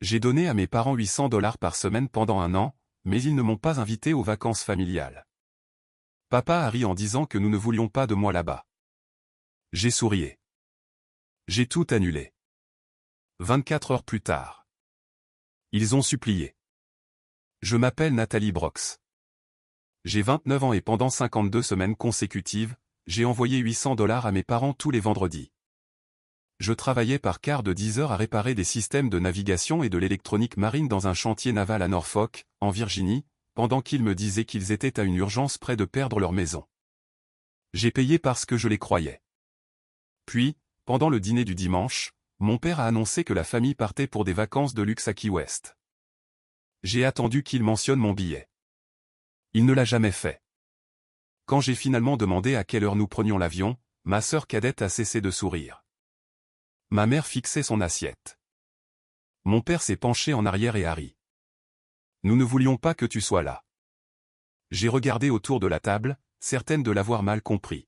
J'ai donné à mes parents 800 $ par semaine pendant un an, mais ils ne m'ont pas invité aux vacances familiales. Papa a ri en disant que nous ne voulions pas de moi là-bas. J'ai sourié. J'ai tout annulé. 24 heures plus tard. Ils ont supplié. Je m'appelle Nathalie Brox. J'ai 29 ans et pendant 52 semaines consécutives, j'ai envoyé 800 $ à mes parents tous les vendredis. Je travaillais par quart de 10 heures à réparer des systèmes de navigation et de l'électronique marine dans un chantier naval à Norfolk, en Virginie, pendant qu'ils me disaient qu'ils étaient à une urgence près de perdre leur maison. J'ai payé parce que je les croyais. Puis, pendant le dîner du dimanche, mon père a annoncé que la famille partait pour des vacances de luxe à Key West. J'ai attendu qu'il mentionne mon billet. Il ne l'a jamais fait. Quand j'ai finalement demandé à quelle heure nous prenions l'avion, ma sœur cadette a cessé de sourire. Ma mère fixait son assiette. Mon père s'est penché en arrière et a ri. Nous ne voulions pas que tu sois là. J'ai regardé autour de la table, certaine de l'avoir mal compris.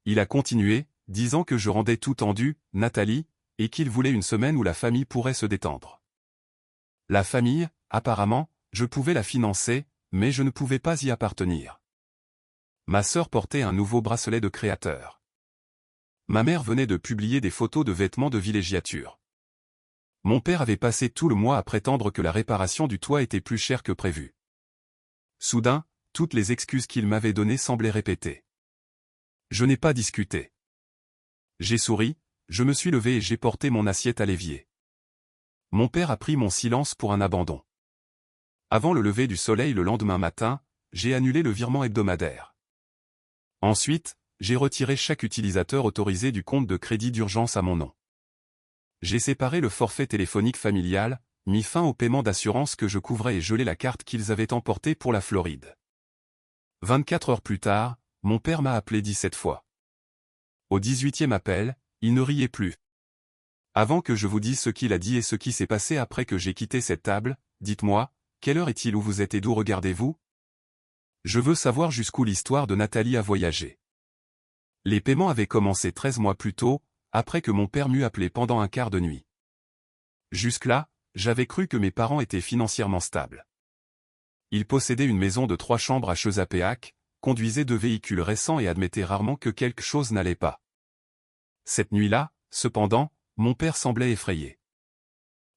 Il a continué, disant que je rendais tout tendu, Nathalie, et qu'il voulait une semaine où la famille pourrait se détendre. La famille, apparemment, je pouvais la financer, mais je ne pouvais pas y appartenir. Ma sœur portait un nouveau bracelet de créateur. Ma mère venait de publier des photos de vêtements de villégiature. Mon père avait passé tout le mois à prétendre que la réparation du toit était plus chère que prévu. Soudain, toutes les excuses qu'il m'avait données semblaient répétées. Je n'ai pas discuté. J'ai souri, je me suis levé et j'ai porté mon assiette à l'évier. Mon père a pris mon silence pour un abandon. Avant le lever du soleil le lendemain matin, j'ai annulé le virement hebdomadaire. Ensuite, j'ai retiré chaque utilisateur autorisé du compte de crédit d'urgence à mon nom. J'ai séparé le forfait téléphonique familial, mis fin au paiement d'assurance que je couvrais et gelé la carte qu'ils avaient emportée pour la Floride. 24 heures plus tard, mon père m'a appelé 17 fois. Au 18e appel, il ne riait plus. Avant que je vous dise ce qu'il a dit et ce qui s'est passé après que j'ai quitté cette table, dites-moi, quelle heure est-il où vous êtes et d'où regardez-vous? Je veux savoir jusqu'où l'histoire de Nathalie a voyagé. Les paiements avaient commencé 13 mois plus tôt, après que mon père m'eût appelé pendant un quart de nuit. Jusque-là, j'avais cru que mes parents étaient financièrement stables. Ils possédaient une maison de 3 chambres à Chesapeake, conduisaient 2 véhicules récents et admettaient rarement que quelque chose n'allait pas. Cette nuit-là, cependant, mon père semblait effrayé.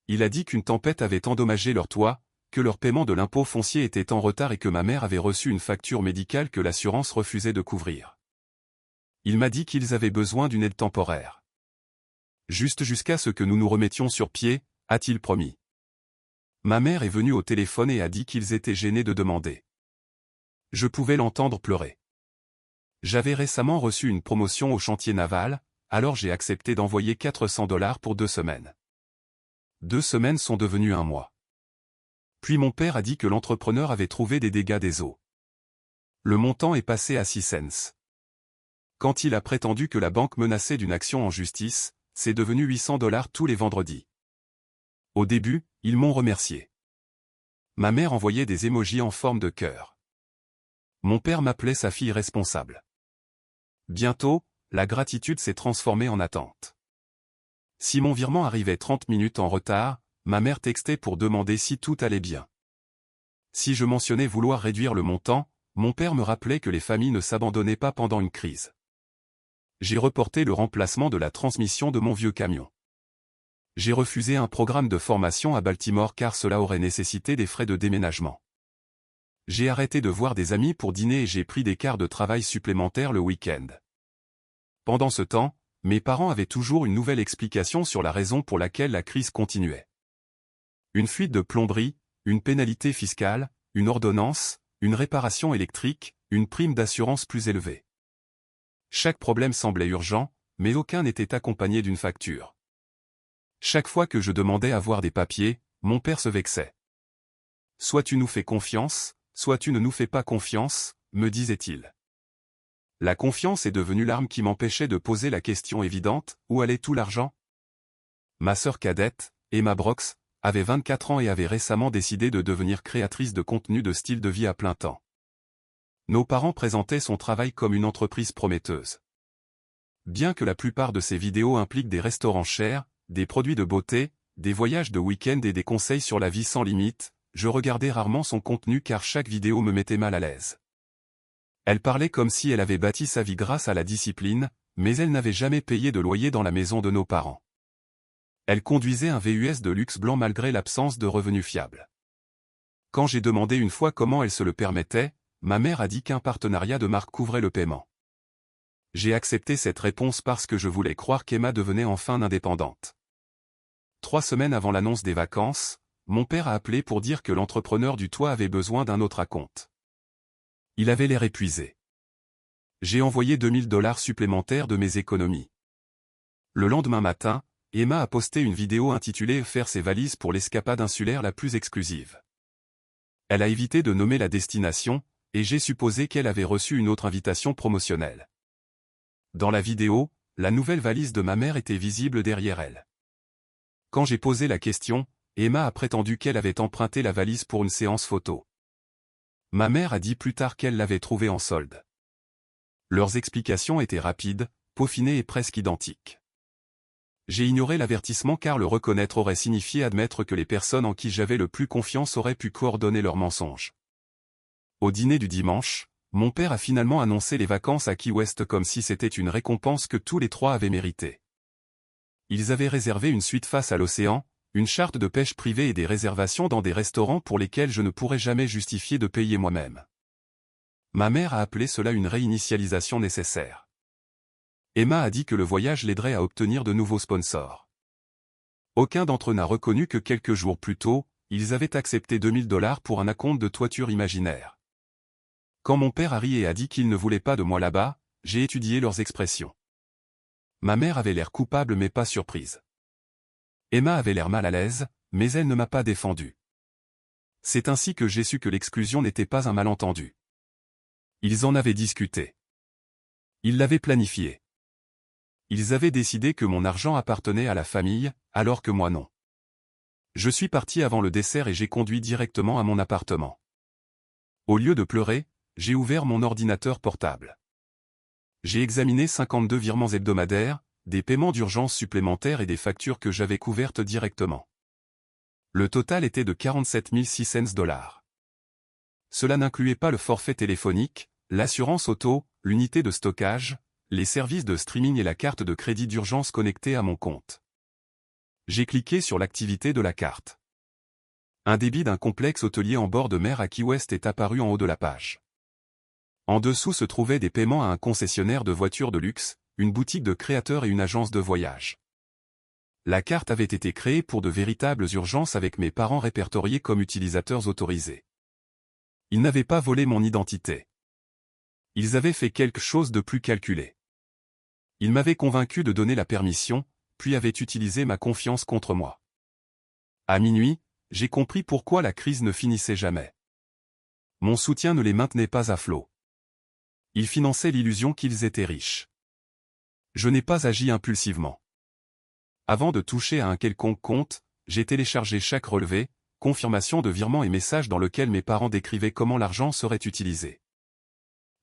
Il a dit qu'une tempête avait endommagé leur toit, que leur paiement de l'impôt foncier était en retard et que ma mère avait reçu une facture médicale que l'assurance refusait de couvrir. Il m'a dit qu'ils avaient besoin d'une aide temporaire. Juste jusqu'à ce que nous nous remettions sur pied, a-t-il promis. Ma mère est venue au téléphone et a dit qu'ils étaient gênés de demander. Je pouvais l'entendre pleurer. J'avais récemment reçu une promotion au chantier naval, alors j'ai accepté d'envoyer 400 $ pour 2 semaines. 2 semaines sont devenues un mois. Puis mon père a dit que l'entrepreneur avait trouvé des dégâts des eaux. Le montant est passé à 6 cents. Quand il a prétendu que la banque menaçait d'une action en justice, c'est devenu 800 $ tous les vendredis. Au début, ils m'ont remercié. Ma mère envoyait des émojis en forme de cœur. Mon père m'appelait sa fille responsable. Bientôt, la gratitude s'est transformée en attente. Si mon virement arrivait 30 minutes en retard, ma mère textait pour demander si tout allait bien. Si je mentionnais vouloir réduire le montant, mon père me rappelait que les familles ne s'abandonnaient pas pendant une crise. J'ai reporté le remplacement de la transmission de mon vieux camion. J'ai refusé un programme de formation à Baltimore car cela aurait nécessité des frais de déménagement. J'ai arrêté de voir des amis pour dîner et j'ai pris des quarts de travail supplémentaires le week-end. Pendant ce temps, mes parents avaient toujours une nouvelle explication sur la raison pour laquelle la crise continuait. Une fuite de plomberie, une pénalité fiscale, une ordonnance, une réparation électrique, une prime d'assurance plus élevée. Chaque problème semblait urgent, mais aucun n'était accompagné d'une facture. Chaque fois que je demandais à voir des papiers, mon père se vexait. « Soit tu nous fais confiance, soit tu ne nous fais pas confiance », me disait-il. La confiance est devenue l'arme qui m'empêchait de poser la question évidente, où allait tout l'argent? Ma sœur cadette, Emma Brox, avait 24 ans et avait récemment décidé de devenir créatrice de contenu de style de vie à plein temps. Nos parents présentaient son travail comme une entreprise prometteuse. Bien que la plupart de ses vidéos impliquent des restaurants chers, des produits de beauté, des voyages de week-end et des conseils sur la vie sans limite, je regardais rarement son contenu car chaque vidéo me mettait mal à l'aise. Elle parlait comme si elle avait bâti sa vie grâce à la discipline, mais elle n'avait jamais payé de loyer dans la maison de nos parents. Elle conduisait un VUS de luxe blanc malgré l'absence de revenus fiables. Quand j'ai demandé une fois comment elle se le permettait, ma mère a dit qu'un partenariat de marque couvrait le paiement. J'ai accepté cette réponse parce que je voulais croire qu'Emma devenait enfin indépendante. 3 semaines avant l'annonce des vacances, mon père a appelé pour dire que l'entrepreneur du toit avait besoin d'un autre acompte. Il avait l'air épuisé. J'ai envoyé $2000 supplémentaires de mes économies. Le lendemain matin, Emma a posté une vidéo intitulée « Faire ses valises pour l'escapade insulaire la plus exclusive ». Elle a évité de nommer la destination, et j'ai supposé qu'elle avait reçu une autre invitation promotionnelle. Dans la vidéo, la nouvelle valise de ma mère était visible derrière elle. Quand j'ai posé la question, Emma a prétendu qu'elle avait emprunté la valise pour une séance photo. Ma mère a dit plus tard qu'elle l'avait trouvée en solde. Leurs explications étaient rapides, peaufinées et presque identiques. J'ai ignoré l'avertissement car le reconnaître aurait signifié admettre que les personnes en qui j'avais le plus confiance auraient pu coordonner leurs mensonges. Au dîner du dimanche, mon père a finalement annoncé les vacances à Key West comme si c'était une récompense que tous les trois avaient méritée. Ils avaient réservé une suite face à l'océan, une charte de pêche privée et des réservations dans des restaurants pour lesquels je ne pourrais jamais justifier de payer moi-même. Ma mère a appelé cela une réinitialisation nécessaire. Emma a dit que le voyage l'aiderait à obtenir de nouveaux sponsors. Aucun d'entre eux n'a reconnu que quelques jours plus tôt, ils avaient accepté $2000 pour un acompte de toiture imaginaire. Quand mon père a ri et a dit qu'il ne voulait pas de moi là-bas, j'ai étudié leurs expressions. Ma mère avait l'air coupable mais pas surprise. Emma avait l'air mal à l'aise, mais elle ne m'a pas défendu. C'est ainsi que j'ai su que l'exclusion n'était pas un malentendu. Ils en avaient discuté. Ils l'avaient planifié. Ils avaient décidé que mon argent appartenait à la famille, alors que moi non. Je suis parti avant le dessert et j'ai conduit directement à mon appartement. Au lieu de pleurer, j'ai ouvert mon ordinateur portable. J'ai examiné 52 virements hebdomadaires, des paiements d'urgence supplémentaires et des factures que j'avais couvertes directement. Le total était de $47,600. Cela n'incluait pas le forfait téléphonique, l'assurance auto, l'unité de stockage, les services de streaming et la carte de crédit d'urgence connectée à mon compte. J'ai cliqué sur l'activité de la carte. Un débit d'un complexe hôtelier en bord de mer à Key West est apparu en haut de la page. En dessous se trouvaient des paiements à un concessionnaire de voitures de luxe, une boutique de créateurs et une agence de voyage. La carte avait été créée pour de véritables urgences avec mes parents répertoriés comme utilisateurs autorisés. Ils n'avaient pas volé mon identité. Ils avaient fait quelque chose de plus calculé. Ils m'avaient convaincu de donner la permission, puis avaient utilisé ma confiance contre moi. À minuit, j'ai compris pourquoi la crise ne finissait jamais. Mon soutien ne les maintenait pas à flot. Ils finançaient l'illusion qu'ils étaient riches. Je n'ai pas agi impulsivement. Avant de toucher à un quelconque compte, j'ai téléchargé chaque relevé, confirmation de virement et message dans lequel mes parents décrivaient comment l'argent serait utilisé.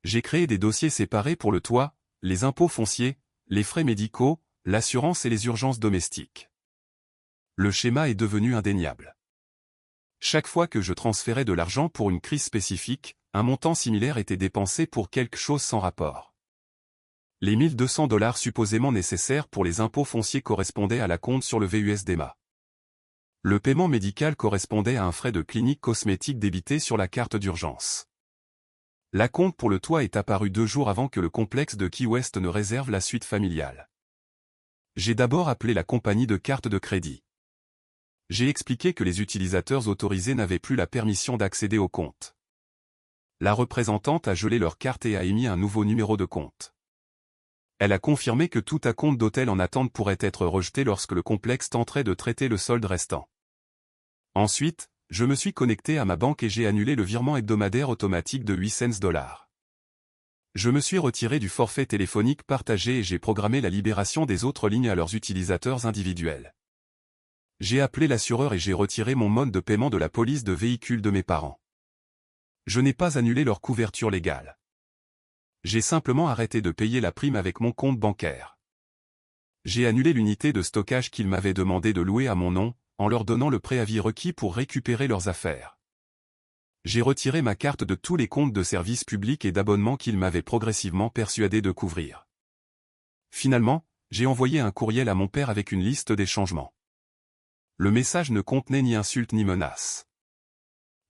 J'ai créé des dossiers séparés pour le toit, les impôts fonciers, les frais médicaux, l'assurance et les urgences domestiques. Le schéma est devenu indéniable. Chaque fois que je transférais de l'argent pour une crise spécifique, un montant similaire était dépensé pour quelque chose sans rapport. Les $1 200 supposément nécessaires pour les impôts fonciers correspondaient à l'acompte sur le VUS d'Emma. Le paiement médical correspondait à un frais de clinique cosmétique débité sur la carte d'urgence. L'acompte pour le toit est apparu 2 jours avant que le complexe de Key West ne réserve la suite familiale. J'ai d'abord appelé la compagnie de carte de crédit. J'ai expliqué que les utilisateurs autorisés n'avaient plus la permission d'accéder au compte. La représentante a gelé leur carte et a émis un nouveau numéro de compte. Elle a confirmé que tout acompte d'hôtel en attente pourrait être rejeté lorsque le complexe tenterait de traiter le solde restant. Ensuite, je me suis connecté à ma banque et j'ai annulé le virement hebdomadaire automatique de $800. Je me suis retiré du forfait téléphonique partagé et j'ai programmé la libération des autres lignes à leurs utilisateurs individuels. J'ai appelé l'assureur et j'ai retiré mon mode de paiement de la police de véhicule de mes parents. Je n'ai pas annulé leur couverture légale. J'ai simplement arrêté de payer la prime avec mon compte bancaire. J'ai annulé l'unité de stockage qu'ils m'avaient demandé de louer à mon nom, en leur donnant le préavis requis pour récupérer leurs affaires. J'ai retiré ma carte de tous les comptes de services publics et d'abonnements qu'ils m'avaient progressivement persuadé de couvrir. Finalement, j'ai envoyé un courriel à mon père avec une liste des changements. Le message ne contenait ni insultes ni menaces.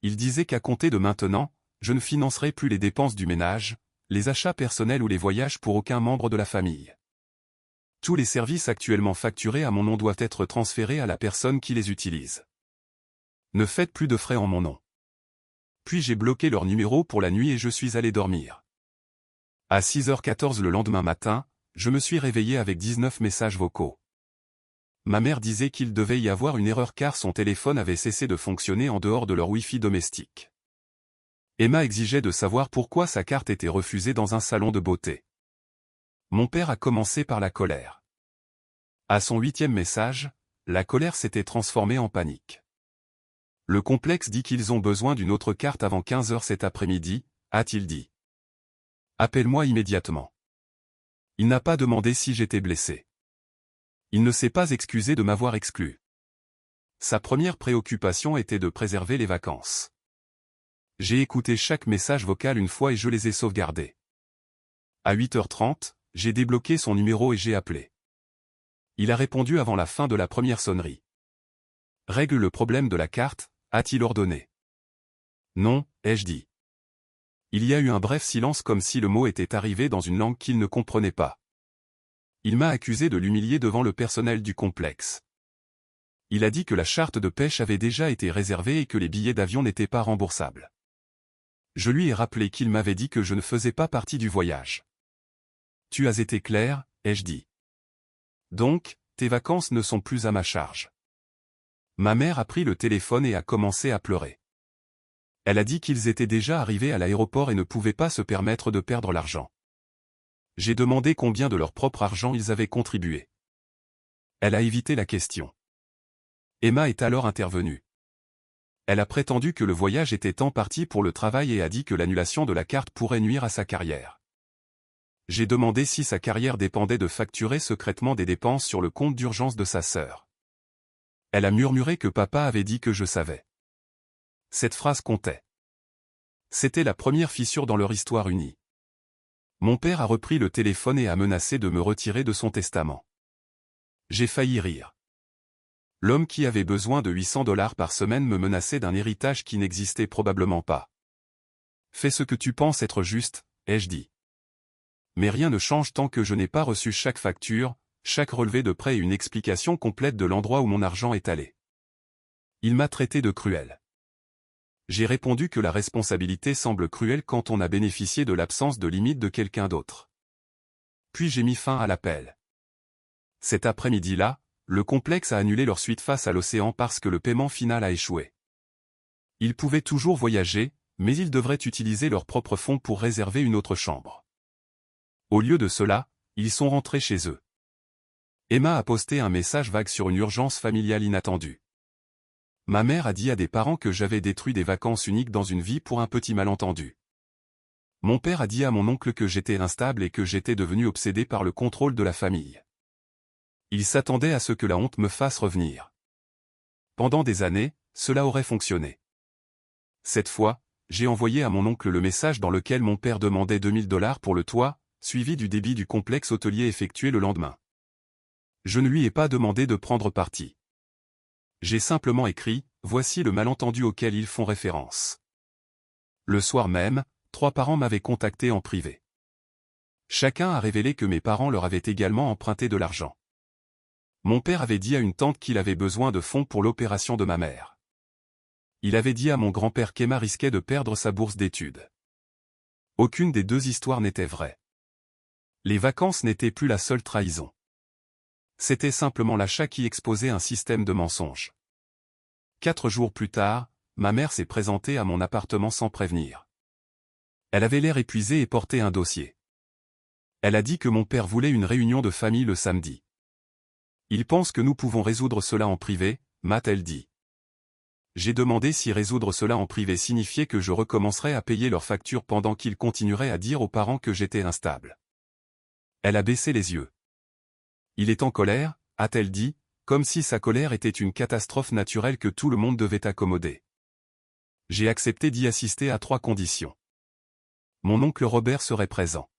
Il disait qu'à compter de maintenant, je ne financerai plus les dépenses du ménage, les achats personnels ou les voyages pour aucun membre de la famille. Tous les services actuellement facturés à mon nom doivent être transférés à la personne qui les utilise. Ne faites plus de frais en mon nom. Puis j'ai bloqué leur numéro pour la nuit et je suis allé dormir. À 6h14 le lendemain matin, je me suis réveillé avec 19 messages vocaux. Ma mère disait qu'il devait y avoir une erreur car son téléphone avait cessé de fonctionner en dehors de leur Wi-Fi domestique. Emma exigeait de savoir pourquoi sa carte était refusée dans un salon de beauté. Mon père a commencé par la colère. À son 8e message, la colère s'était transformée en panique. Le complexe dit qu'ils ont besoin d'une autre carte avant 15h cet après-midi, a-t-il dit. Appelle-moi immédiatement. Il n'a pas demandé si j'étais blessé. Il ne s'est pas excusé de m'avoir exclu. Sa première préoccupation était de préserver les vacances. J'ai écouté chaque message vocal une fois et je les ai sauvegardés. À 8h30, j'ai débloqué son numéro et j'ai appelé. Il a répondu avant la fin de la première sonnerie. Règle le problème de la carte, a-t-il ordonné. Non, ai-je dit. Il y a eu un bref silence comme si le mot était arrivé dans une langue qu'il ne comprenait pas. Il m'a accusé de l'humilier devant le personnel du complexe. Il a dit que la charte de pêche avait déjà été réservée et que les billets d'avion n'étaient pas remboursables. Je lui ai rappelé qu'il m'avait dit que je ne faisais pas partie du voyage. Tu as été clair, ai-je dit. Donc, tes vacances ne sont plus à ma charge. Ma mère a pris le téléphone et a commencé à pleurer. Elle a dit qu'ils étaient déjà arrivés à l'aéroport et ne pouvaient pas se permettre de perdre l'argent. J'ai demandé combien de leur propre argent ils avaient contribué. Elle a évité la question. Emma est alors intervenue. Elle a prétendu que le voyage était en partie pour le travail et a dit que l'annulation de la carte pourrait nuire à sa carrière. J'ai demandé si sa carrière dépendait de facturer secrètement des dépenses sur le compte d'urgence de sa sœur. Elle a murmuré que papa avait dit que je savais. Cette phrase comptait. C'était la première fissure dans leur histoire unie. Mon père a repris le téléphone et a menacé de me retirer de son testament. J'ai failli rire. L'homme qui avait besoin de $800 par semaine me menaçait d'un héritage qui n'existait probablement pas. Fais ce que tu penses être juste, ai-je dit. Mais rien ne change tant que je n'ai pas reçu chaque facture, chaque relevé de prêt et une explication complète de l'endroit où mon argent est allé. Il m'a traité de cruel. J'ai répondu que la responsabilité semble cruelle quand on a bénéficié de l'absence de limite de quelqu'un d'autre. Puis j'ai mis fin à l'appel. Cet après-midi-là, le complexe a annulé leur suite face à l'océan parce que le paiement final a échoué. Ils pouvaient toujours voyager, mais ils devraient utiliser leurs propres fonds pour réserver une autre chambre. Au lieu de cela, ils sont rentrés chez eux. Emma a posté un message vague sur une urgence familiale inattendue. Ma mère a dit à des parents que j'avais détruit des vacances uniques dans une vie pour un petit malentendu. Mon père a dit à mon oncle que j'étais instable et que j'étais devenu obsédé par le contrôle de la famille. Il s'attendait à ce que la honte me fasse revenir. Pendant des années, cela aurait fonctionné. Cette fois, j'ai envoyé à mon oncle le message dans lequel mon père demandait $2000 pour le toit, suivi du débit du complexe hôtelier effectué le lendemain. Je ne lui ai pas demandé de prendre parti. J'ai simplement écrit, voici le malentendu auquel ils font référence. Le soir même, 3 parents m'avaient contacté en privé. Chacun a révélé que mes parents leur avaient également emprunté de l'argent. Mon père avait dit à une tante qu'il avait besoin de fonds pour l'opération de ma mère. Il avait dit à mon grand-père qu'Emma risquait de perdre sa bourse d'études. Aucune des deux histoires n'était vraie. Les vacances n'étaient plus la seule trahison. C'était simplement l'achat qui exposait un système de mensonges. 4 jours plus tard, ma mère s'est présentée à mon appartement sans prévenir. Elle avait l'air épuisée et portait un dossier. Elle a dit que mon père voulait une réunion de famille le samedi. Il pense que nous pouvons résoudre cela en privé, m'a-t-elle dit. J'ai demandé si résoudre cela en privé signifiait que je recommencerais à payer leurs factures pendant qu'ils continueraient à dire aux parents que j'étais instable. Elle a baissé les yeux. Il est en colère, a-t-elle dit, comme si sa colère était une catastrophe naturelle que tout le monde devait accommoder. J'ai accepté d'y assister à 3 conditions. Mon oncle Robert serait présent.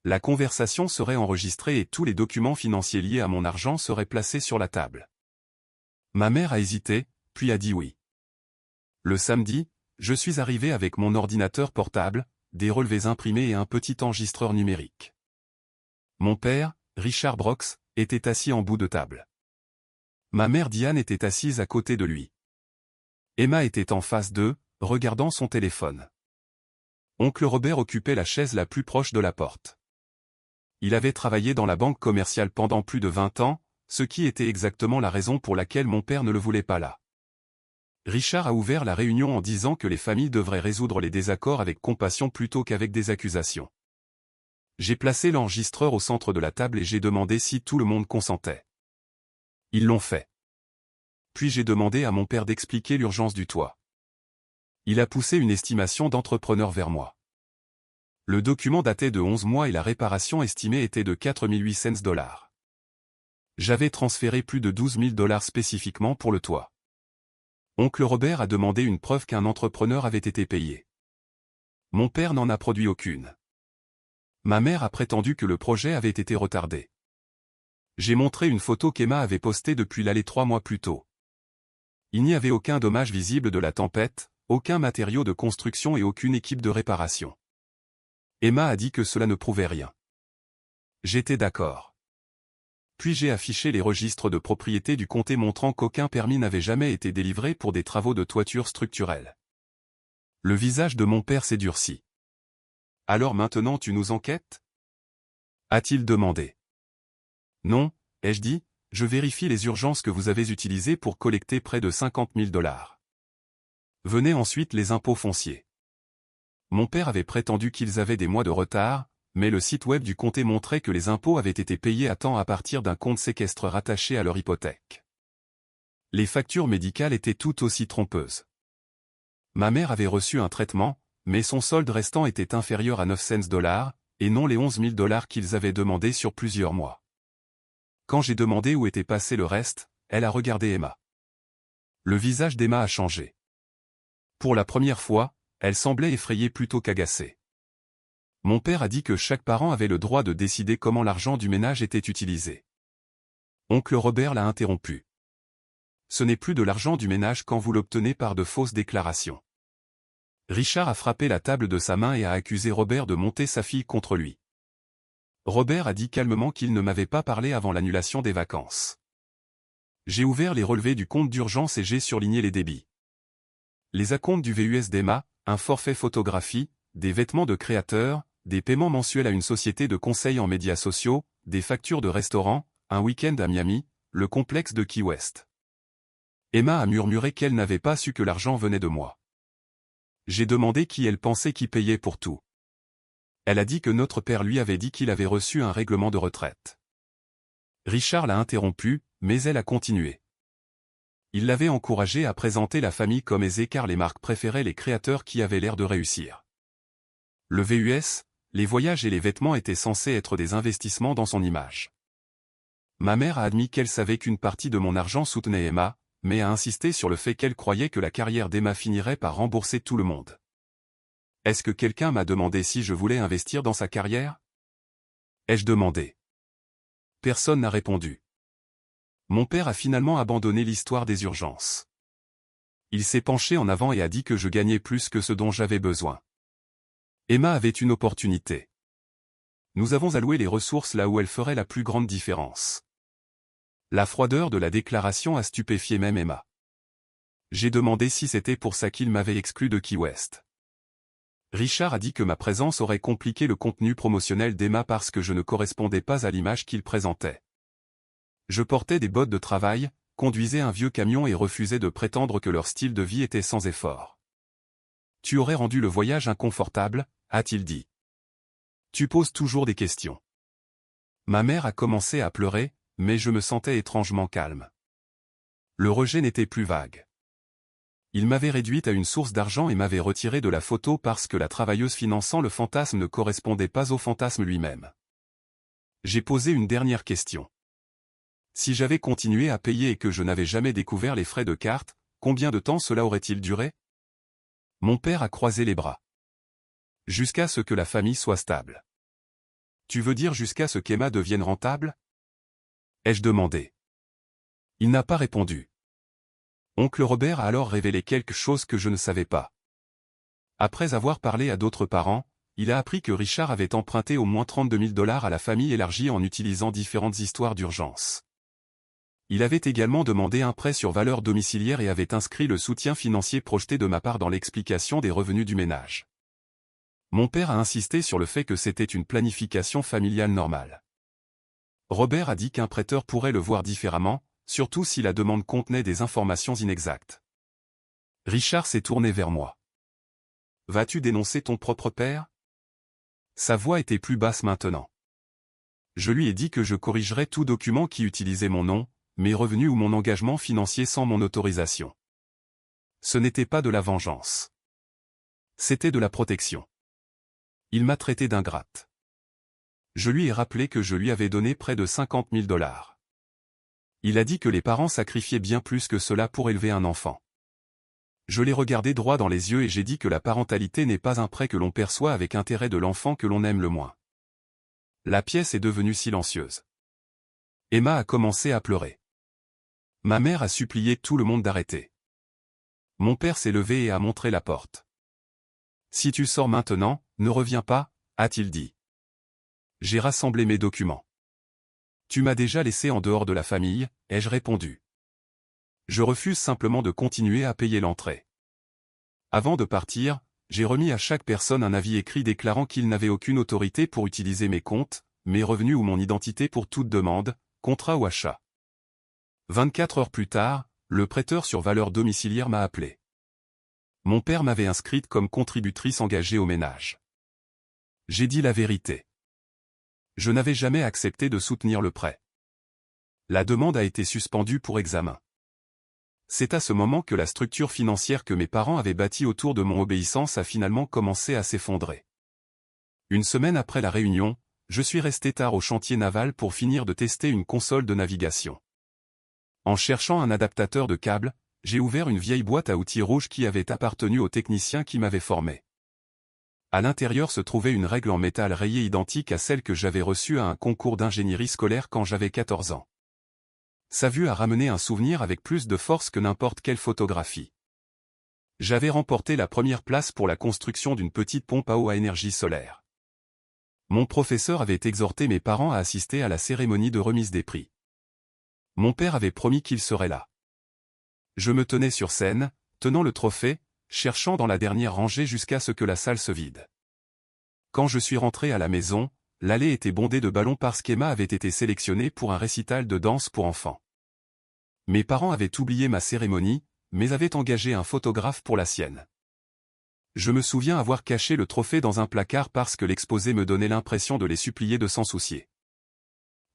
La conversation serait enregistrée et tous les documents financiers liés à mon argent seraient placés sur la table. Ma mère a hésité, puis a dit oui. Le samedi, je suis arrivé avec mon ordinateur portable, des relevés imprimés et un petit enregistreur numérique. Mon père, Richard Brox, était assis en bout de table. Ma mère Diane était assise à côté de lui. Emma était en face d'eux, regardant son téléphone. Oncle Robert occupait la chaise la plus proche de la porte. Il avait travaillé dans la banque commerciale pendant plus de 20 ans, ce qui était exactement la raison pour laquelle mon père ne le voulait pas là. Richard a ouvert la réunion en disant que les familles devraient résoudre les désaccords avec compassion plutôt qu'avec des accusations. J'ai placé l'enregistreur au centre de la table et j'ai demandé si tout le monde consentait. Ils l'ont fait. Puis j'ai demandé à mon père d'expliquer l'urgence du toit. Il a poussé une estimation d'entrepreneur vers moi. Le document datait de 11 mois et la réparation estimée était de 4800 $. J'avais transféré plus de 12 000 $ spécifiquement pour le toit. Oncle Robert a demandé une preuve qu'un entrepreneur avait été payé. Mon père n'en a produit aucune. Ma mère a prétendu que le projet avait été retardé. J'ai montré une photo qu'Emma avait postée depuis l'allée 3 mois plus tôt. Il n'y avait aucun dommage visible de la tempête, aucun matériau de construction et aucune équipe de réparation. Emma a dit que cela ne prouvait rien. J'étais d'accord. Puis j'ai affiché les registres de propriété du comté montrant qu'aucun permis n'avait jamais été délivré pour des travaux de toiture structurelle. Le visage de mon père s'est durci. « Alors maintenant tu nous enquêtes ?» a-t-il demandé. « Non, ai-je dit, je vérifie les urgences que vous avez utilisées pour collecter près de 50 000 $. Venaient ensuite les impôts fonciers. » Mon père avait prétendu qu'ils avaient des mois de retard, mais le site web du comté montrait que les impôts avaient été payés à temps à partir d'un compte séquestre rattaché à leur hypothèque. Les factures médicales étaient tout aussi trompeuses. Ma mère avait reçu un traitement, mais son solde restant était inférieur à 900 $, et non les 11 000 $ qu'ils avaient demandé sur plusieurs mois. Quand j'ai demandé où était passé le reste, elle a regardé Emma. Le visage d'Emma a changé. Pour la première fois, elle semblait effrayée plutôt qu'agacée. Mon père a dit que chaque parent avait le droit de décider comment l'argent du ménage était utilisé. Oncle Robert l'a interrompu. Ce n'est plus de l'argent du ménage quand vous l'obtenez par de fausses déclarations. Richard a frappé la table de sa main et a accusé Robert de monter sa fille contre lui. Robert a dit calmement qu'il ne m'avait pas parlé avant l'annulation des vacances. J'ai ouvert les relevés du compte d'urgence et j'ai surligné les débits. Les acomptes du VUS d'Emma, un forfait photographie, des vêtements de créateurs, des paiements mensuels à une société de conseil en médias sociaux, des factures de restaurant, un week-end à Miami, le complexe de Key West. Emma a murmuré qu'elle n'avait pas su que l'argent venait de moi. J'ai demandé qui elle pensait qui payait pour tout. Elle a dit que notre père lui avait dit qu'il avait reçu un règlement de retraite. Richard l'a interrompu, mais elle a continué. Il l'avait encouragé à présenter la famille comme aisée car les marques préféraient les créateurs qui avaient l'air de réussir. Le VUS, les voyages et les vêtements étaient censés être des investissements dans son image. Ma mère a admis qu'elle savait qu'une partie de mon argent soutenait Emma, mais a insisté sur le fait qu'elle croyait que la carrière d'Emma finirait par rembourser tout le monde. Est-ce que quelqu'un m'a demandé si je voulais investir dans sa carrière? Ai-je demandé? Personne n'a répondu. Mon père a finalement abandonné l'histoire des urgences. Il s'est penché en avant et a dit que je gagnais plus que ce dont j'avais besoin. Emma avait une opportunité. Nous avons alloué les ressources là où elles feraient la plus grande différence. La froideur de la déclaration a stupéfié même Emma. J'ai demandé si c'était pour ça qu'il m'avait exclu de Key West. Richard a dit que ma présence aurait compliqué le contenu promotionnel d'Emma parce que je ne correspondais pas à l'image qu'il présentait. Je portais des bottes de travail, conduisais un vieux camion et refusais de prétendre que leur style de vie était sans effort. Tu aurais rendu le voyage inconfortable, a-t-il dit. Tu poses toujours des questions. Ma mère a commencé à pleurer, mais je me sentais étrangement calme. Le rejet n'était plus vague. Il m'avait réduite à une source d'argent et m'avait retiré de la photo parce que la travailleuse finançant le fantasme ne correspondait pas au fantasme lui-même. J'ai posé une dernière question. Si j'avais continué à payer et que je n'avais jamais découvert les frais de carte, combien de temps cela aurait-il duré? Mon père a croisé les bras. Jusqu'à ce que la famille soit stable. Tu veux dire jusqu'à ce qu'Emma devienne rentable? Ai-je demandé. Il n'a pas répondu. Oncle Robert a alors révélé quelque chose que je ne savais pas. Après avoir parlé à d'autres parents, il a appris que Richard avait emprunté au moins 32 000 $ à la famille élargie en utilisant différentes histoires d'urgence. Il avait également demandé un prêt sur valeur domiciliaire et avait inscrit le soutien financier projeté de ma part dans l'explication des revenus du ménage. Mon père a insisté sur le fait que c'était une planification familiale normale. Robert a dit qu'un prêteur pourrait le voir différemment, surtout si la demande contenait des informations inexactes. Richard s'est tourné vers moi. « Vas-tu dénoncer ton propre père ?» Sa voix était plus basse maintenant. Je lui ai dit que je corrigerais tout document qui utilisait mon nom, mes revenus ou mon engagement financier sans mon autorisation. Ce n'était pas de la vengeance. C'était de la protection. Il m'a traité d'ingrate. Je lui ai rappelé que je lui avais donné près de 50 000 $. Il a dit que les parents sacrifiaient bien plus que cela pour élever un enfant. Je l'ai regardé droit dans les yeux et j'ai dit que la parentalité n'est pas un prêt que l'on perçoit avec intérêt de l'enfant que l'on aime le moins. La pièce est devenue silencieuse. Emma a commencé à pleurer. Ma mère a supplié tout le monde d'arrêter. Mon père s'est levé et a montré la porte. « Si tu sors maintenant, ne reviens pas, » a-t-il dit. J'ai rassemblé mes documents. « Tu m'as déjà laissé en dehors de la famille, » ai-je répondu. Je refuse simplement de continuer à payer l'entrée. Avant de partir, j'ai remis à chaque personne un avis écrit déclarant qu'il n'avait aucune autorité pour utiliser mes comptes, mes revenus ou mon identité pour toute demande, contrat ou achat. 24 heures plus tard, le prêteur sur valeur domiciliaire m'a appelé. Mon père m'avait inscrite comme contributrice engagée au ménage. J'ai dit la vérité. Je n'avais jamais accepté de soutenir le prêt. La demande a été suspendue pour examen. C'est à ce moment que la structure financière que mes parents avaient bâtie autour de mon obéissance a finalement commencé à s'effondrer. Une semaine après la réunion, je suis resté tard au chantier naval pour finir de tester une console de navigation. En cherchant un adaptateur de câble, j'ai ouvert une vieille boîte à outils rouge qui avait appartenu au technicien qui m'avait formé. À l'intérieur se trouvait une règle en métal rayée identique à celle que j'avais reçue à un concours d'ingénierie scolaire quand j'avais 14 ans. Sa vue a ramené un souvenir avec plus de force que n'importe quelle photographie. J'avais remporté la première place pour la construction d'une petite pompe à eau à énergie solaire. Mon professeur avait exhorté mes parents à assister à la cérémonie de remise des prix. Mon père avait promis qu'il serait là. Je me tenais sur scène, tenant le trophée, cherchant dans la dernière rangée jusqu'à ce que la salle se vide. Quand je suis rentré à la maison, l'allée était bondée de ballons parce qu'Emma avait été sélectionnée pour un récital de danse pour enfants. Mes parents avaient oublié ma cérémonie, mais avaient engagé un photographe pour la sienne. Je me souviens avoir caché le trophée dans un placard parce que l'exposé me donnait l'impression de les supplier de s'en soucier.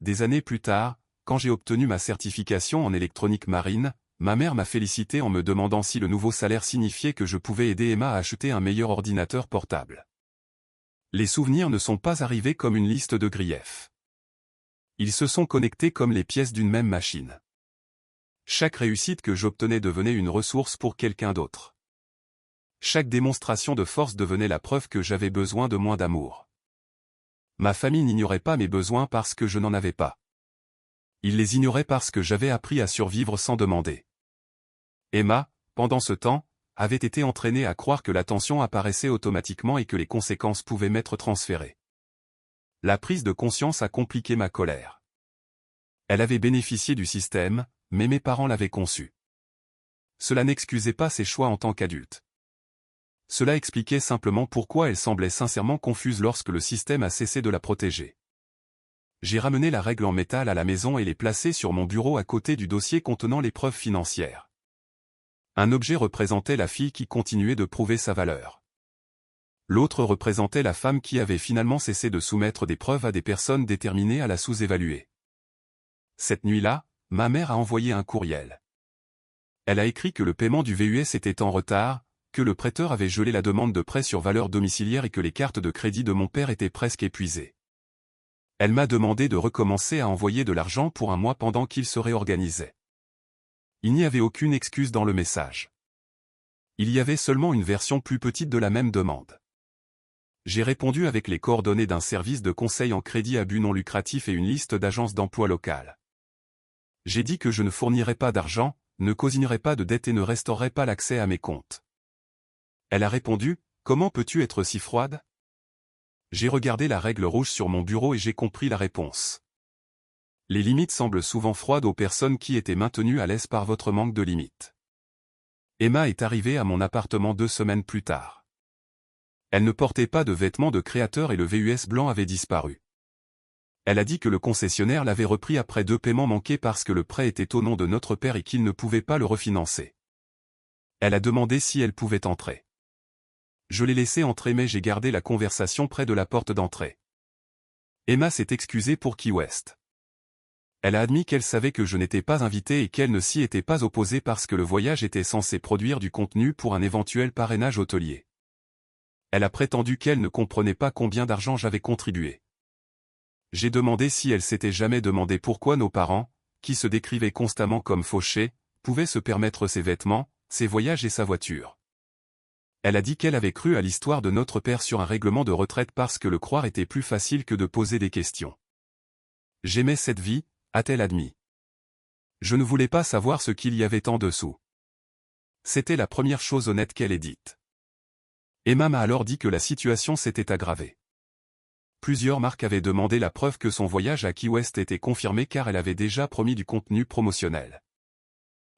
Des années plus tard, quand j'ai obtenu ma certification en électronique marine, ma mère m'a félicité en me demandant si le nouveau salaire signifiait que je pouvais aider Emma à acheter un meilleur ordinateur portable. Les souvenirs ne sont pas arrivés comme une liste de griefs. Ils se sont connectés comme les pièces d'une même machine. Chaque réussite que j'obtenais devenait une ressource pour quelqu'un d'autre. Chaque démonstration de force devenait la preuve que j'avais besoin de moins d'amour. Ma famille n'ignorait pas mes besoins parce que je n'en avais pas. Ils les ignoraient parce que j'avais appris à survivre sans demander. Emma, pendant ce temps, avait été entraînée à croire que l'attention apparaissait automatiquement et que les conséquences pouvaient m'être transférées. La prise de conscience a compliqué ma colère. Elle avait bénéficié du système, mais mes parents l'avaient conçu. Cela n'excusait pas ses choix en tant qu'adulte. Cela expliquait simplement pourquoi elle semblait sincèrement confuse lorsque le système a cessé de la protéger. J'ai ramené la règle en métal à la maison et l'ai placée sur mon bureau à côté du dossier contenant les preuves financières. Un objet représentait la fille qui continuait de prouver sa valeur. L'autre représentait la femme qui avait finalement cessé de soumettre des preuves à des personnes déterminées à la sous-évaluer. Cette nuit-là, ma mère a envoyé un courriel. Elle a écrit que le paiement du VUS était en retard, que le prêteur avait gelé la demande de prêt sur valeur domiciliaire et que les cartes de crédit de mon père étaient presque épuisées. Elle m'a demandé de recommencer à envoyer de l'argent pour un mois pendant qu'il se réorganisait. Il n'y avait aucune excuse dans le message. Il y avait seulement une version plus petite de la même demande. J'ai répondu avec les coordonnées d'un service de conseil en crédit à but non lucratif et une liste d'agences d'emploi locales. J'ai dit que je ne fournirais pas d'argent, ne cautionnerais pas de dette et ne restaurerais pas l'accès à mes comptes. Elle a répondu, « Comment peux-tu être si froide ?» J'ai regardé la règle rouge sur mon bureau et j'ai compris la réponse. Les limites semblent souvent froides aux personnes qui étaient maintenues à l'aise par votre manque de limites. Emma est arrivée à mon appartement 2 semaines plus tard. Elle ne portait pas de vêtements de créateur et le VUS blanc avait disparu. Elle a dit que le concessionnaire l'avait repris après 2 paiements manqués parce que le prêt était au nom de notre père et qu'il ne pouvait pas le refinancer. Elle a demandé si elle pouvait entrer. Je l'ai laissée entrer mais j'ai gardé la conversation près de la porte d'entrée. Emma s'est excusée pour Key West. Elle a admis qu'elle savait que je n'étais pas invité et qu'elle ne s'y était pas opposée parce que le voyage était censé produire du contenu pour un éventuel parrainage hôtelier. Elle a prétendu qu'elle ne comprenait pas combien d'argent j'avais contribué. J'ai demandé si elle s'était jamais demandé pourquoi nos parents, qui se décrivaient constamment comme fauchés, pouvaient se permettre ses vêtements, ses voyages et sa voiture. Elle a dit qu'elle avait cru à l'histoire de notre père sur un règlement de retraite parce que le croire était plus facile que de poser des questions. J'aimais cette vie, a-t-elle admis. Je ne voulais pas savoir ce qu'il y avait en dessous. C'était la première chose honnête qu'elle ait dite. Emma m'a alors dit que la situation s'était aggravée. Plusieurs marques avaient demandé la preuve que son voyage à Key West était confirmé car elle avait déjà promis du contenu promotionnel.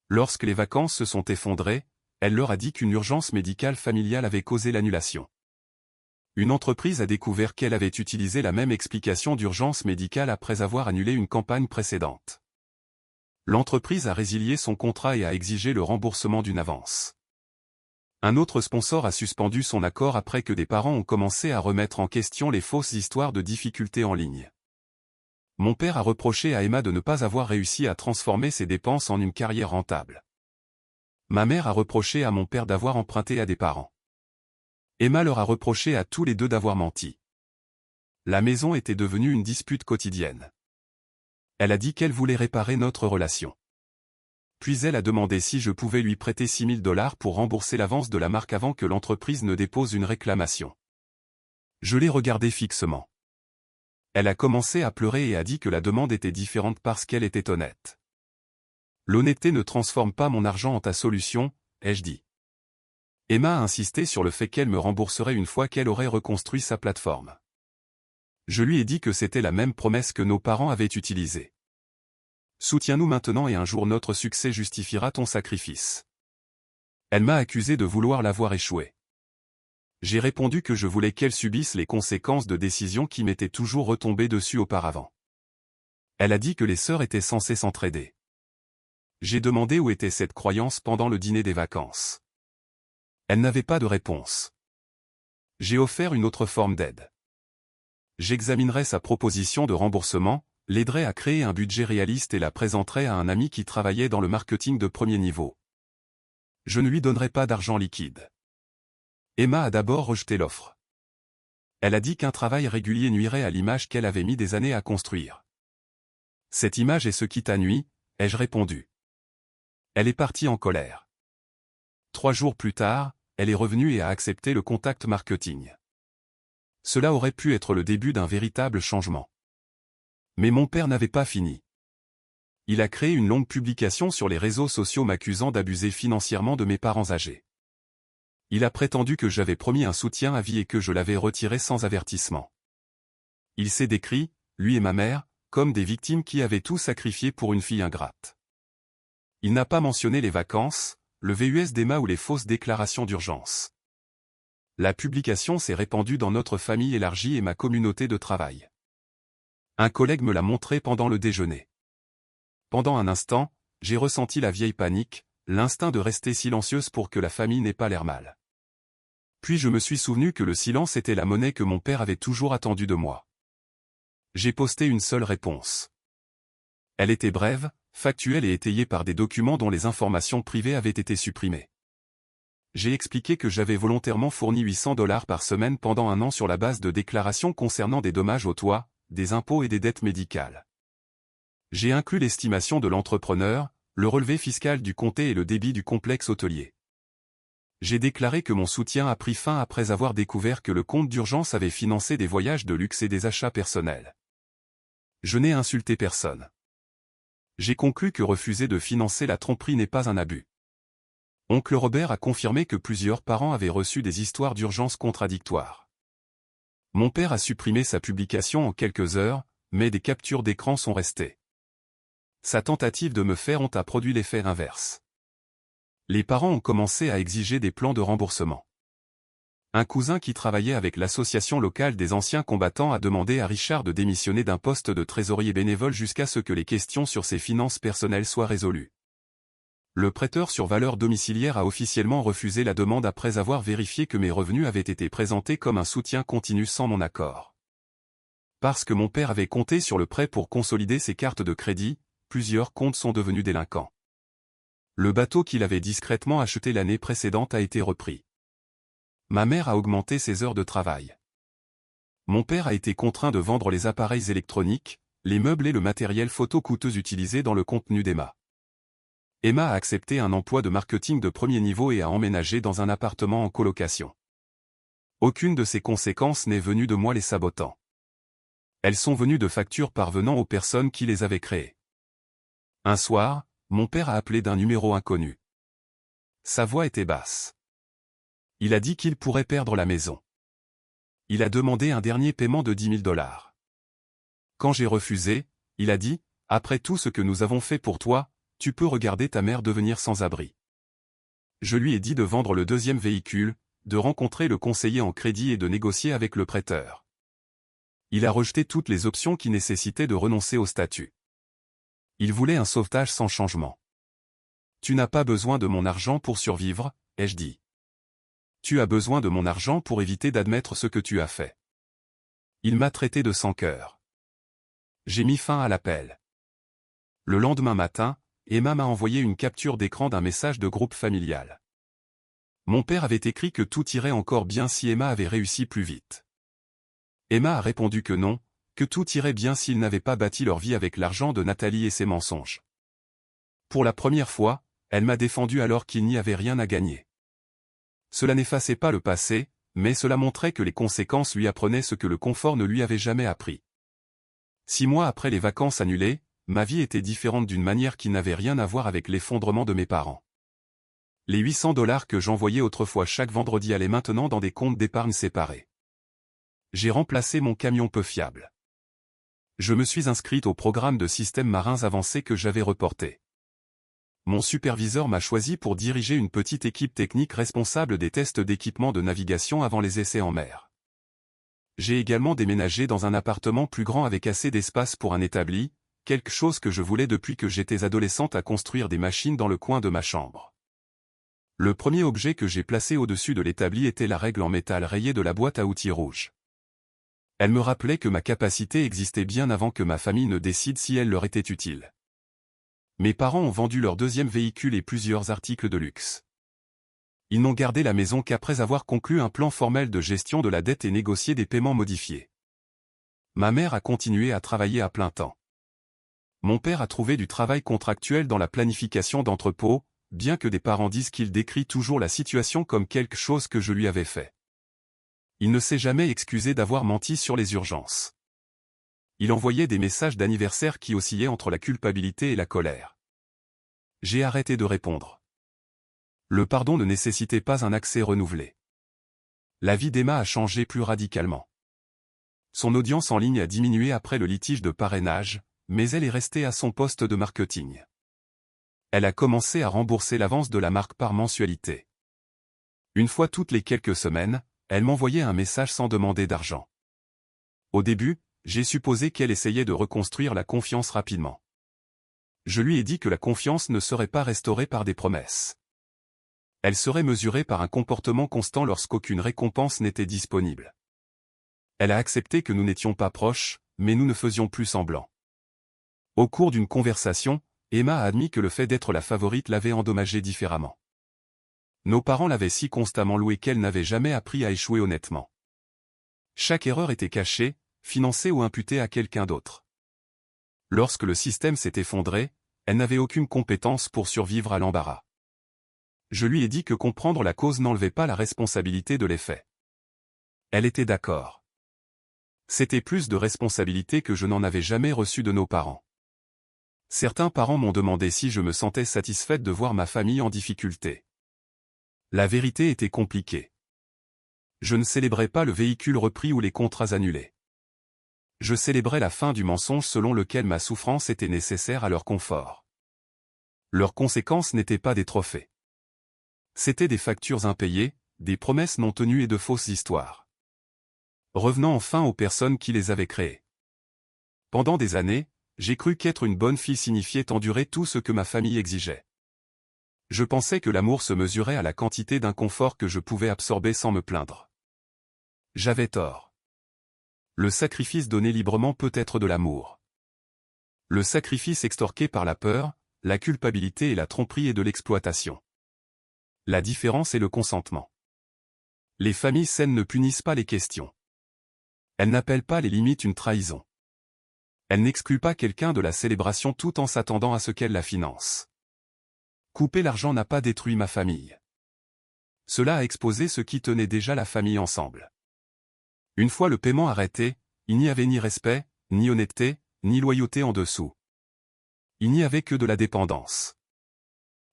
Lorsque les vacances se sont effondrées, elle leur a dit qu'une urgence médicale familiale avait causé l'annulation. Une entreprise a découvert qu'elle avait utilisé la même explication d'urgence médicale après avoir annulé une campagne précédente. L'entreprise a résilié son contrat et a exigé le remboursement d'une avance. Un autre sponsor a suspendu son accord après que des parents ont commencé à remettre en question les fausses histoires de difficultés en ligne. Mon père a reproché à Emma de ne pas avoir réussi à transformer ses dépenses en une carrière rentable. Ma mère a reproché à mon père d'avoir emprunté à des parents. Emma leur a reproché à tous les deux d'avoir menti. La maison était devenue une dispute quotidienne. Elle a dit qu'elle voulait réparer notre relation. Puis elle a demandé si je pouvais lui prêter $6 000 pour rembourser l'avance de la marque avant que l'entreprise ne dépose une réclamation. Je l'ai regardée fixement. Elle a commencé à pleurer et a dit que la demande était différente parce qu'elle était honnête. L'honnêteté ne transforme pas mon argent en ta solution, ai-je dit. Emma a insisté sur le fait qu'elle me rembourserait une fois qu'elle aurait reconstruit sa plateforme. Je lui ai dit que c'était la même promesse que nos parents avaient utilisée. Soutiens-nous maintenant et un jour notre succès justifiera ton sacrifice. Elle m'a accusé de vouloir la voir échouer. J'ai répondu que je voulais qu'elle subisse les conséquences de décisions qui m'étaient toujours retombées dessus auparavant. Elle a dit que les sœurs étaient censées s'entraider. J'ai demandé où était cette croyance pendant le dîner des vacances. Elle n'avait pas de réponse. J'ai offert une autre forme d'aide. J'examinerai sa proposition de remboursement, l'aiderai à créer un budget réaliste et la présenterai à un ami qui travaillait dans le marketing de premier niveau. Je ne lui donnerai pas d'argent liquide. Emma a d'abord rejeté l'offre. Elle a dit qu'un travail régulier nuirait à l'image qu'elle avait mis des années à construire. Cette image est ce qui t'a nui, ai-je répondu. Elle est partie en colère. 3 jours plus tard, elle est revenue et a accepté le contact marketing. Cela aurait pu être le début d'un véritable changement. Mais mon père n'avait pas fini. Il a créé une longue publication sur les réseaux sociaux m'accusant d'abuser financièrement de mes parents âgés. Il a prétendu que j'avais promis un soutien à vie et que je l'avais retiré sans avertissement. Il s'est décrit, lui et ma mère, comme des victimes qui avaient tout sacrifié pour une fille ingrate. Il n'a pas mentionné les vacances, le VUS d'Emma ou les fausses déclarations d'urgence. La publication s'est répandue dans notre famille élargie et ma communauté de travail. Un collègue me l'a montré pendant le déjeuner. Pendant un instant, j'ai ressenti la vieille panique, l'instinct de rester silencieuse pour que la famille n'ait pas l'air mal. Puis je me suis souvenu que le silence était la monnaie que mon père avait toujours attendue de moi. J'ai posté une seule réponse. Elle était brève, factuelle et étayée par des documents dont les informations privées avaient été supprimées. J'ai expliqué que j'avais volontairement fourni $800 par semaine pendant un an sur la base de déclarations concernant des dommages au toit, des impôts et des dettes médicales. J'ai inclus l'estimation de l'entrepreneur, le relevé fiscal du comté et le débit du complexe hôtelier. J'ai déclaré que mon soutien a pris fin après avoir découvert que le compte d'urgence avait financé des voyages de luxe et des achats personnels. Je n'ai insulté personne. J'ai conclu que refuser de financer la tromperie n'est pas un abus. Oncle Robert a confirmé que plusieurs parents avaient reçu des histoires d'urgence contradictoires. Mon père a supprimé sa publication en quelques heures, mais des captures d'écran sont restées. Sa tentative de me faire honte a produit l'effet inverse. Les parents ont commencé à exiger des plans de remboursement. Un cousin qui travaillait avec l'association locale des anciens combattants a demandé à Richard de démissionner d'un poste de trésorier bénévole jusqu'à ce que les questions sur ses finances personnelles soient résolues. Le prêteur sur valeur domiciliaire a officiellement refusé la demande après avoir vérifié que mes revenus avaient été présentés comme un soutien continu sans mon accord. Parce que mon père avait compté sur le prêt pour consolider ses cartes de crédit, plusieurs comptes sont devenus délinquants. Le bateau qu'il avait discrètement acheté l'année précédente a été repris. Ma mère a augmenté ses heures de travail. Mon père a été contraint de vendre les appareils électroniques, les meubles et le matériel photo coûteux utilisé dans le contenu d'Emma. Emma a accepté un emploi de marketing de premier niveau et a emménagé dans un appartement en colocation. Aucune de ces conséquences n'est venue de moi les sabotant. Elles sont venues de factures parvenant aux personnes qui les avaient créées. Un soir, mon père a appelé d'un numéro inconnu. Sa voix était basse. Il a dit qu'il pourrait perdre la maison. Il a demandé un dernier paiement de 10 000 $. Quand j'ai refusé, il a dit, « Après tout ce que nous avons fait pour toi, tu peux regarder ta mère devenir sans abri. » Je lui ai dit de vendre le deuxième véhicule, de rencontrer le conseiller en crédit et de négocier avec le prêteur. Il a rejeté toutes les options qui nécessitaient de renoncer au statut. Il voulait un sauvetage sans changement. « Tu n'as pas besoin de mon argent pour survivre, ai-je dit. Tu as besoin de mon argent pour éviter d'admettre ce que tu as fait. » Il m'a traité de sans-cœur. J'ai mis fin à l'appel. Le lendemain matin, Emma m'a envoyé une capture d'écran d'un message de groupe familial. Mon père avait écrit que tout irait encore bien si Emma avait réussi plus vite. Emma a répondu que non, que tout irait bien s'ils n'avaient pas bâti leur vie avec l'argent de Nathalie et ses mensonges. Pour la première fois, elle m'a défendu alors qu'il n'y avait rien à gagner. Cela n'effaçait pas le passé, mais cela montrait que les conséquences lui apprenaient ce que le confort ne lui avait jamais appris. 6 mois après les vacances annulées, ma vie était différente d'une manière qui n'avait rien à voir avec l'effondrement de mes parents. Les 800 $ que j'envoyais autrefois chaque vendredi allaient maintenant dans des comptes d'épargne séparés. J'ai remplacé mon camion peu fiable. Je me suis inscrite au programme de systèmes marins avancés que j'avais reporté. Mon superviseur m'a choisi pour diriger une petite équipe technique responsable des tests d'équipement de navigation avant les essais en mer. J'ai également déménagé dans un appartement plus grand avec assez d'espace pour un établi, quelque chose que je voulais depuis que j'étais adolescente à construire des machines dans le coin de ma chambre. Le premier objet que j'ai placé au-dessus de l'établi était la règle en métal rayée de la boîte à outils rouge. Elle me rappelait que ma capacité existait bien avant que ma famille ne décide si elle leur était utile. Mes parents ont vendu leur deuxième véhicule et plusieurs articles de luxe. Ils n'ont gardé la maison qu'après avoir conclu un plan formel de gestion de la dette et négocié des paiements modifiés. Ma mère a continué à travailler à plein temps. Mon père a trouvé du travail contractuel dans la planification d'entrepôts, bien que des parents disent qu'il décrit toujours la situation comme quelque chose que je lui avais fait. Il ne s'est jamais excusé d'avoir menti sur les urgences. Il envoyait des messages d'anniversaire qui oscillaient entre la culpabilité et la colère. J'ai arrêté de répondre. Le pardon ne nécessitait pas un accès renouvelé. La vie d'Emma a changé plus radicalement. Son audience en ligne a diminué après le litige de parrainage, mais elle est restée à son poste de marketing. Elle a commencé à rembourser l'avance de la marque par mensualité. Une fois toutes les quelques semaines, elle m'envoyait un message sans demander d'argent. Au début, j'ai supposé qu'elle essayait de reconstruire la confiance rapidement. Je lui ai dit que la confiance ne serait pas restaurée par des promesses. Elle serait mesurée par un comportement constant lorsqu'aucune récompense n'était disponible. Elle a accepté que nous n'étions pas proches, mais nous ne faisions plus semblant. Au cours d'une conversation, Emma a admis que le fait d'être la favorite l'avait endommagée différemment. Nos parents l'avaient si constamment louée qu'elle n'avait jamais appris à échouer honnêtement. Chaque erreur était cachée, financée ou imputée à quelqu'un d'autre. Lorsque le système s'est effondré, elle n'avait aucune compétence pour survivre à l'embarras. Je lui ai dit que comprendre la cause n'enlevait pas la responsabilité de l'effet. Elle était d'accord. C'était plus de responsabilité que je n'en avais jamais reçu de nos parents. Certains parents m'ont demandé si je me sentais satisfaite de voir ma famille en difficulté. La vérité était compliquée. Je ne célébrais pas le véhicule repris ou les contrats annulés. Je célébrais la fin du mensonge selon lequel ma souffrance était nécessaire à leur confort. Leurs conséquences n'étaient pas des trophées. C'étaient des factures impayées, des promesses non tenues et de fausses histoires. Revenons enfin aux personnes qui les avaient créées. Pendant des années, j'ai cru qu'être une bonne fille signifiait endurer tout ce que ma famille exigeait. Je pensais que l'amour se mesurait à la quantité d'inconfort que je pouvais absorber sans me plaindre. J'avais tort. Le sacrifice donné librement peut être de l'amour. Le sacrifice extorqué par la peur, la culpabilité et la tromperie est de l'exploitation. La différence est le consentement. Les familles saines ne punissent pas les questions. Elles n'appellent pas les limites une trahison. Elles n'excluent pas quelqu'un de la célébration tout en s'attendant à ce qu'elle la finance. Couper l'argent n'a pas détruit ma famille. Cela a exposé ce qui tenait déjà la famille ensemble. Une fois le paiement arrêté, il n'y avait ni respect, ni honnêteté, ni loyauté en dessous. Il n'y avait que de la dépendance.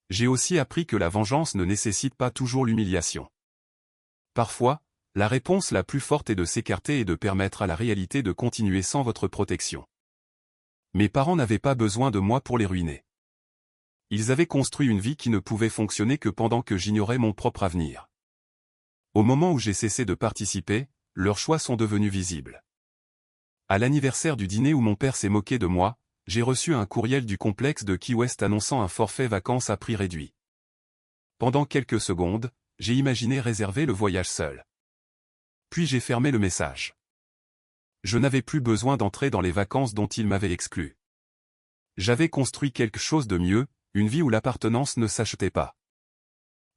J'ai aussi appris que la vengeance ne nécessite pas toujours l'humiliation. Parfois, la réponse la plus forte est de s'écarter et de permettre à la réalité de continuer sans votre protection. Mes parents n'avaient pas besoin de moi pour les ruiner. Ils avaient construit une vie qui ne pouvait fonctionner que pendant que j'ignorais mon propre avenir. Au moment où j'ai cessé de participer, leurs choix sont devenus visibles. À l'anniversaire du dîner où mon père s'est moqué de moi, j'ai reçu un courriel du complexe de Key West annonçant un forfait vacances à prix réduit. Pendant quelques secondes, j'ai imaginé réserver le voyage seul. Puis j'ai fermé le message. Je n'avais plus besoin d'entrer dans les vacances dont ils m'avaient exclu. J'avais construit quelque chose de mieux, une vie où l'appartenance ne s'achetait pas.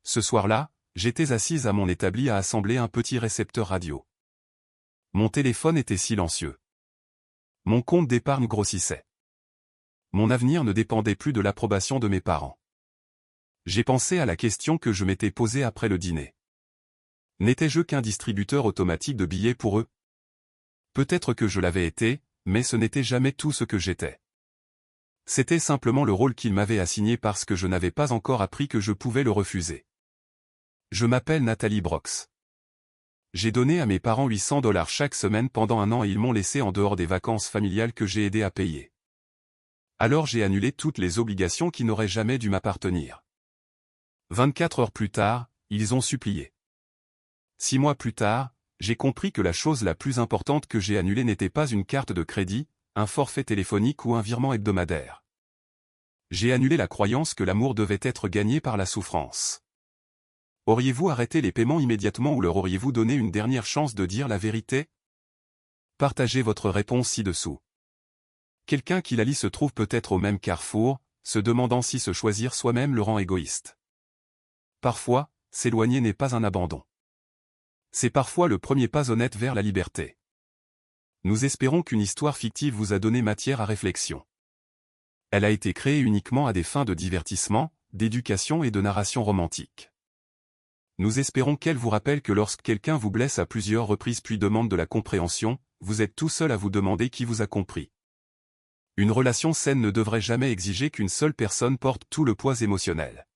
Ce soir-là, j'étais assise à mon établi à assembler un petit récepteur radio. Mon téléphone était silencieux. Mon compte d'épargne grossissait. Mon avenir ne dépendait plus de l'approbation de mes parents. J'ai pensé à la question que je m'étais posée après le dîner. N'étais-je qu'un distributeur automatique de billets pour eux? Peut-être que je l'avais été, mais ce n'était jamais tout ce que j'étais. C'était simplement le rôle qu'ils m'avaient assigné parce que je n'avais pas encore appris que je pouvais le refuser. Je m'appelle Nathalie Brox. J'ai donné à mes parents $800 chaque semaine pendant un an et ils m'ont laissé en dehors des vacances familiales que j'ai aidé à payer. Alors j'ai annulé toutes les obligations qui n'auraient jamais dû m'appartenir. 24 heures plus tard, ils ont supplié. 6 mois plus tard, j'ai compris que la chose la plus importante que j'ai annulée n'était pas une carte de crédit, un forfait téléphonique ou un virement hebdomadaire. J'ai annulé la croyance que l'amour devait être gagné par la souffrance. Auriez-vous arrêté les paiements immédiatement ou leur auriez-vous donné une dernière chance de dire la vérité? Partagez votre réponse ci-dessous. Quelqu'un qui la lit se trouve peut-être au même carrefour, se demandant si se choisir soi-même le rend égoïste. Parfois, s'éloigner n'est pas un abandon. C'est parfois le premier pas honnête vers la liberté. Nous espérons qu'une histoire fictive vous a donné matière à réflexion. Elle a été créée uniquement à des fins de divertissement, d'éducation et de narration romantique. Nous espérons qu'elle vous rappelle que lorsque quelqu'un vous blesse à plusieurs reprises puis demande de la compréhension, vous êtes tout seul à vous demander qui vous a compris. Une relation saine ne devrait jamais exiger qu'une seule personne porte tout le poids émotionnel.